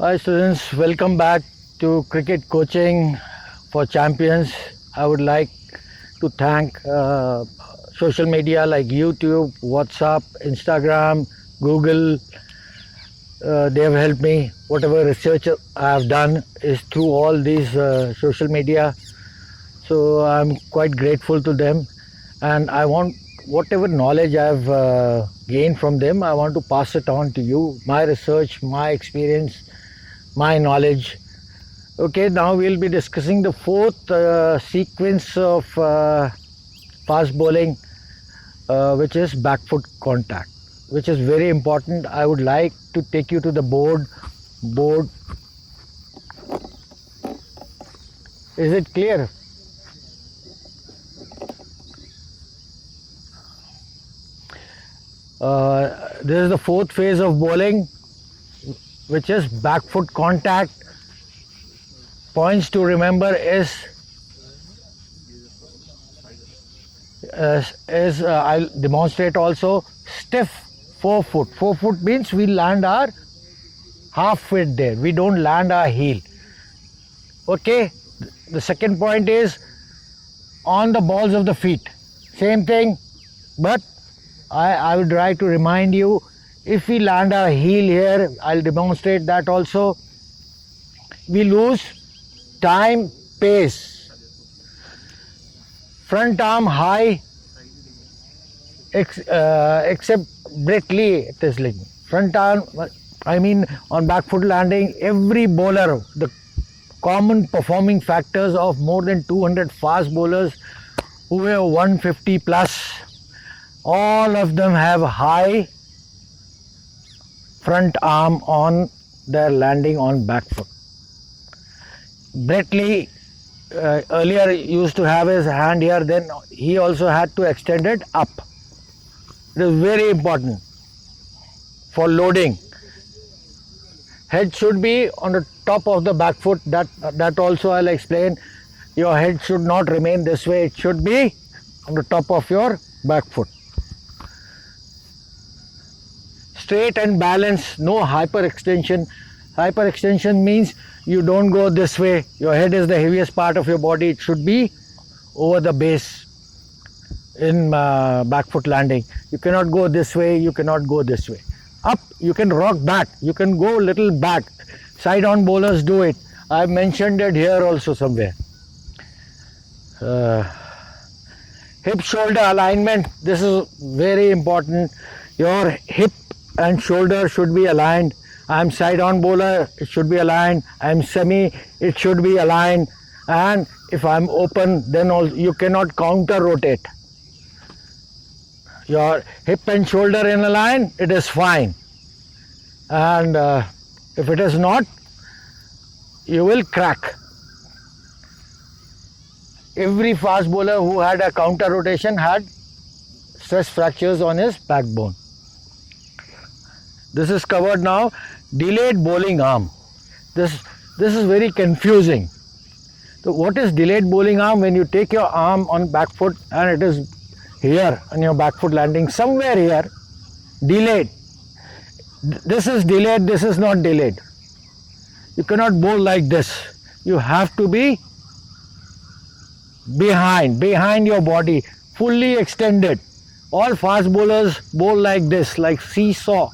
Hi students, welcome back to Cricket Coaching for Champions. I would like to thank social media like YouTube, WhatsApp, Instagram, Google. They have helped me. Whatever research I have done is through all these social media. So I'm quite grateful to them, and I want whatever knowledge I've gained from them, I want to pass it on to you. My research, my experience, my knowledge. Okay, now we'll be discussing the fourth sequence of fast bowling, which is back foot contact, which is very important. I would like to take you to the board. Is it clear? This is the fourth phase of bowling, which is back foot contact. Points to remember is I'll demonstrate also. Stiff forefoot. Forefoot means we land our half foot there. We don't land our heel. Okay. The second point is on the balls of the feet. Same thing, but I would try to remind you, if we land our heel here, I'll demonstrate that also. We lose time, pace. Front arm high, except Brett Lee Tisling. Front arm, I mean on back foot landing, every bowler, the common performing factors of more than 200 fast bowlers who have 150 plus, all of them have high front arm on their landing on back foot. Brett Lee earlier used to have his hand here, then he also had to extend it up. It is very important for loading. Head should be on the top of the back foot. That also I'll explain. Your head should not remain this way. It should be on the top of your back foot. Straight and balance, no hyperextension. Hyperextension means you don't go this way. Your head is the heaviest part of your body. It should be over the base in back foot landing. You cannot go this way. You cannot go this way. Up, you can rock back. You can go little back. Side on bowlers do it. I've mentioned it here also somewhere. Hip shoulder alignment. This is very important. Your hip and shoulder should be aligned. I'm side on bowler, it should be aligned. I'm semi, it should be aligned. And if I'm open, then also you cannot counter rotate. Your hip and shoulder in a line, it is fine. And if it is not, you will crack. Every fast bowler who had a counter rotation had stress fractures on his backbone. This is covered now. Delayed bowling arm. This is very confusing. So what is delayed bowling arm? When you take your arm on back foot and it is here on your back foot landing, somewhere here, delayed. This is delayed, this is not delayed. You cannot bowl like this. You have to be behind your body, fully extended. All fast bowlers bowl like this, like seesaw.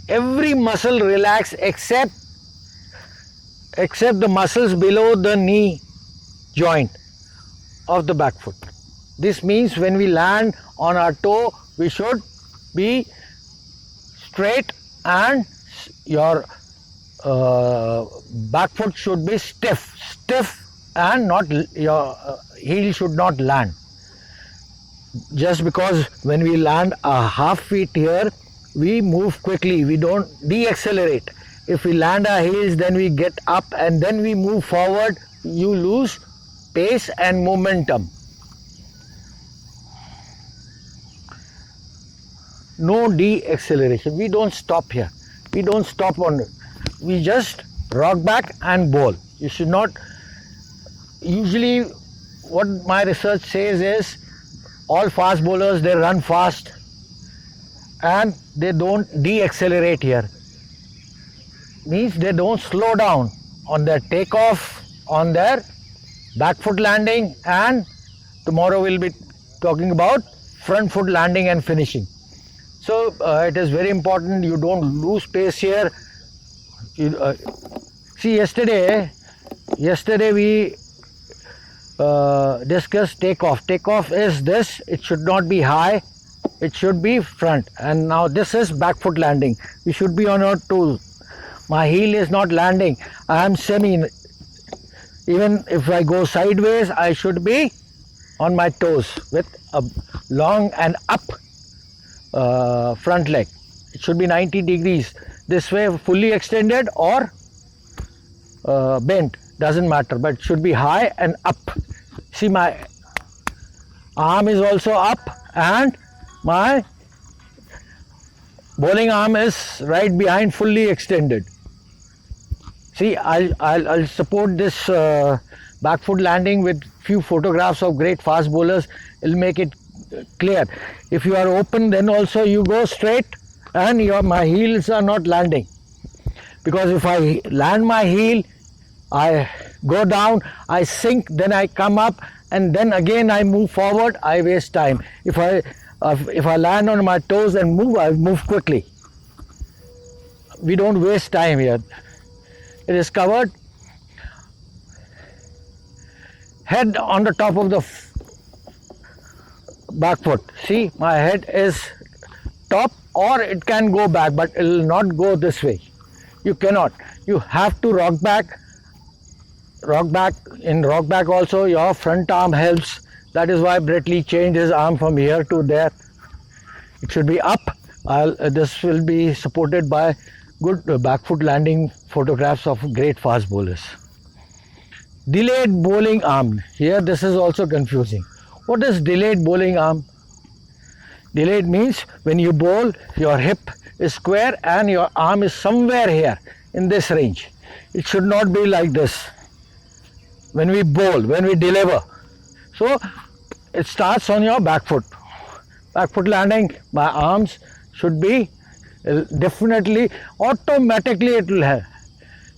Every muscle relax except the muscles below the knee joint of the back foot. This means when we land on our toe, we should be straight and your back foot should be stiff and not your heel should not land. Just because when we land a half feet here, we move quickly, we don't decelerate. If we land our heels, then we get up and then we move forward, you lose pace and momentum. No deceleration. We don't stop here. We don't stop on it. We just rock back and bowl. You should not. Usually, what my research says is all fast bowlers, they run fast and they don't de-accelerate here. Means they don't slow down on their takeoff, on their back foot landing, and tomorrow we'll be talking about front foot landing and finishing. So it is very important you don't lose pace here. See, yesterday we discussed takeoff. Takeoff is this, it should not be high, it should be front. And now this is back foot landing. You should be on your toes. My heel is not landing. I am semi. Even if I go sideways, I should be on my toes with a long and up front leg. It should be 90 degrees. This way, fully extended or bent, doesn't matter, but it should be high and up. See, my arm is also up and my bowling arm is right behind, fully extended. See, I'll support this back foot landing with few photographs of great fast bowlers. It'll make it clear. If you are open, then also you go straight and my heels are not landing. Because if I land my heel, I go down, I sink, then I come up, and then again I move forward, I waste time. If I land on my toes and move, I move quickly. We don't waste time here. It is covered. Head on the top of the back foot. See, my head is top, or it can go back, but it will not go this way. You cannot. You have to rock back. Rock back. In rock back also, your front arm helps. That is why Brett Lee changed his arm from here to there. It should be up. This will be supported by good back foot landing photographs of great fast bowlers. Delayed bowling arm. Here this is also confusing. What is delayed bowling arm? Delayed means when you bowl, your hip is square and your arm is somewhere here in this range. It should not be like this. When we bowl, when we deliver. So it starts on your back foot. Back foot landing, my arms should be definitely, automatically it will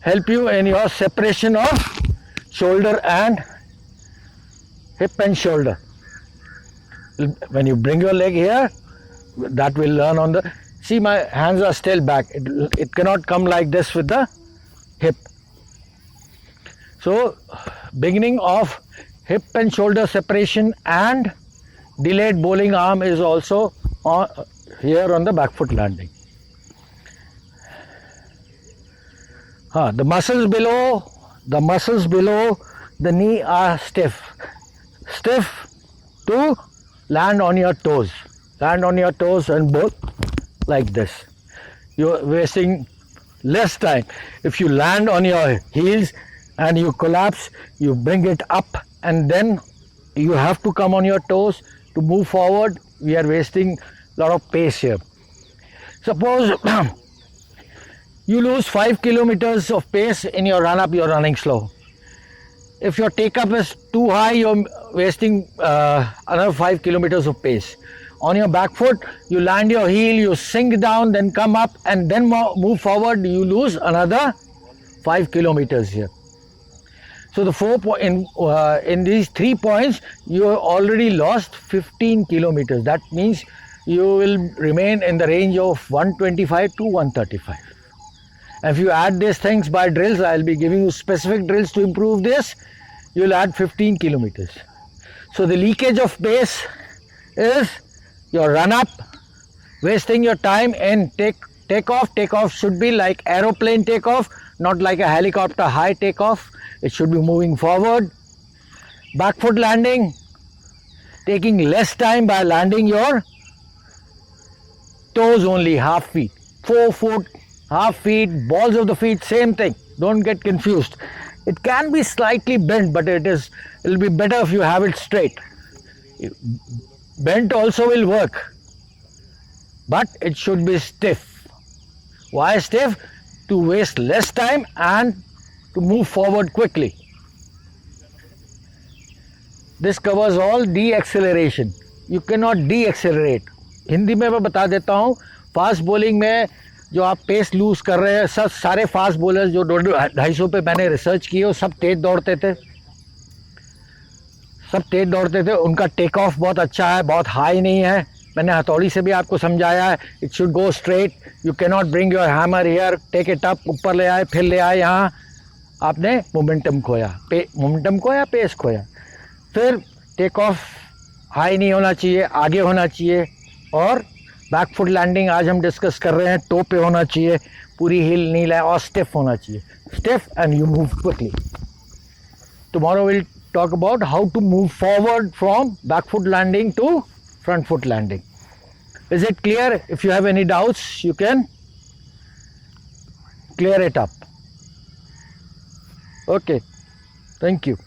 help you in your separation of shoulder and hip and shoulder. When you bring your leg here, that will learn on the, see, my hands are still back. It cannot come like this with the hip. So beginning of hip and shoulder separation and delayed bowling arm is also here on the back foot landing. The muscles below the knee are stiff to land on your toes. Land on your toes and both like this. You're wasting less time. If you land on your heels and you collapse, you bring it up and then you have to come on your toes to move forward. We are wasting a lot of pace here. Suppose you lose 5 kilometers of pace in your run up, you're running slow. If your take up is too high, you're wasting another 5 kilometers of pace. On your back foot, you land your heel, you sink down, then come up and then move forward, you lose another 5 kilometers here. So the in these 3 points, you have already lost 15 kilometers. That means you will remain in the range of 125 to 135. If you add these things by drills, I will be giving you specific drills to improve this, you will add 15 kilometers. So the leakage of pace is your run up, wasting your time in takeoff. Takeoff should be like aeroplane takeoff, not like a helicopter high takeoff. It should be moving forward. Back foot landing, taking less time by landing your toes only, half feet. 4 foot, half feet, balls of the feet, same thing. Don't get confused. It can be slightly bent, but it'll be better if you have it straight. Bent also will work, but it should be stiff. Why stiff? To waste less time and to move forward quickly. This covers all de-acceleration. You cannot de-accelerate. Hindi में मैं बता देता हूँ। Fast bowling में जो आप pace loose कर रहे हैं, सब सारे फास्ट बॉलर्स जो 250 पे मैंने रिसर्च की है, वो सब तेज दौड़ते थे, सब तेज दौड़ते थे। उनका टेक ऑफ बहुत अच्छा है, बहुत हाई नहीं है। मैंने हथौड़ी से भी आपको समझाया है, it should go straight, you can not bring your hammer here, take it up, ऊपर ले आए फिर ले आए, यहाँ आपने मोमेंटम खोया, मोमेंटम खोया, पेस खोया। फिर टेक ऑफ हाई नहीं होना चाहिए, आगे होना चाहिए। और बैक फुट लैंडिंग आज हम डिस्कस कर रहे हैं, टो पे होना चाहिए, पूरी हिल नहीं लाए, और स्टिफ होना चाहिए, stiff and you move quickly. Tomorrow will talk about how to move forward from back foot landing to front foot landing. Is it clear? If you have any doubts, you can clear it up. Okay, thank you.